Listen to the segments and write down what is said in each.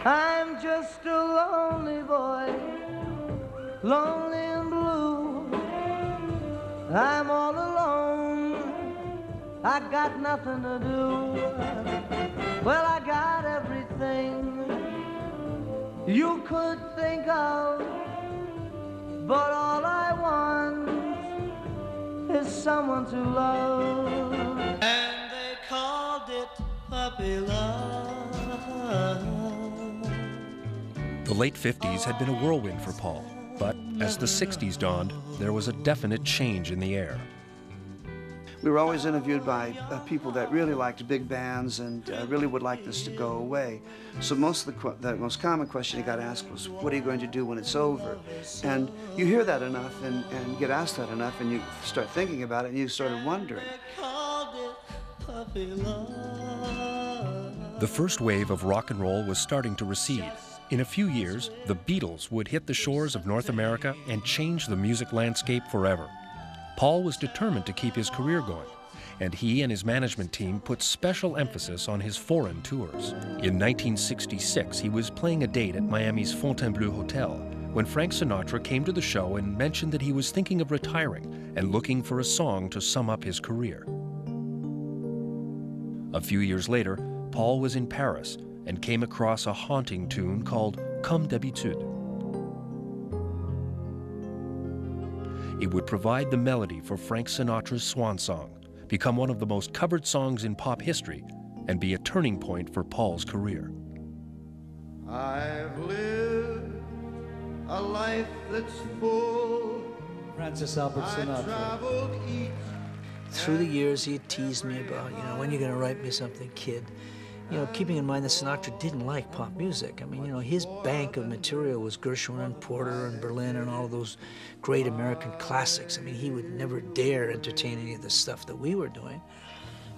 I'm just a lonely boy, lonely and blue. I'm all alone, I got nothing to do. Well, I got everything you could think of, but all I want is someone to love. And they called it puppy love. The late 50s had been a whirlwind for Paul, but as the 60s dawned, there was a definite change in the air. We were always interviewed by people that really liked big bands and really would like this to go away. So the most common question you got asked was, what are you going to do when it's over? And you hear that enough and get asked that enough, and you start thinking about it, and you started wondering. The first wave of rock and roll was starting to recede. In a few years, the Beatles would hit the shores of North America and change the music landscape forever. Paul was determined to keep his career going, and he and his management team put special emphasis on his foreign tours. In 1966, he was playing a date at Miami's Fontainebleau Hotel when Frank Sinatra came to the show and mentioned that he was thinking of retiring and looking for a song to sum up his career. A few years later, Paul was in Paris and came across a haunting tune called Comme d'habitude. It would provide the melody for Frank Sinatra's swan song, become one of the most covered songs in pop history, and be a turning point for Paul's career. I've lived a life that's full. Francis Albert Sinatra. Traveled each. Through the years, he had teased me about, when you're going to write me something, kid. Keeping in mind that Sinatra didn't like pop music. I mean, his bank of material was Gershwin and Porter and Berlin and all of those great American classics. I mean, he would never dare entertain any of the stuff that we were doing.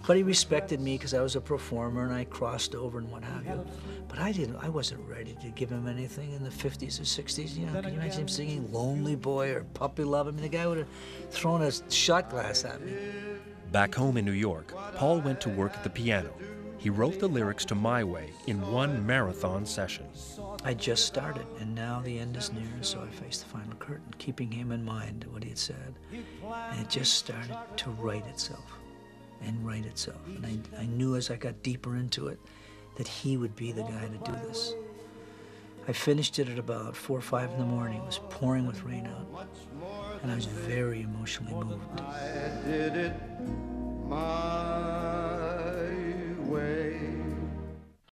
But he respected me because I was a performer and I crossed over and what have you. But I wasn't ready to give him anything in the 50s or 60s. Can you imagine him singing Lonely Boy or Puppy Love? I mean, the guy would have thrown a shot glass at me. Back home in New York, Paul went to work at the piano. He wrote the lyrics to My Way in one marathon session. I just started, and now the end is near, so I face the final curtain, keeping him in mind, what he had said. And it just started to write itself, and write itself. And I knew as I got deeper into it that he would be the guy to do this. I finished it at about 4 or 5 in the morning. It was pouring with rain out, and I was very emotionally moved. I did it my way.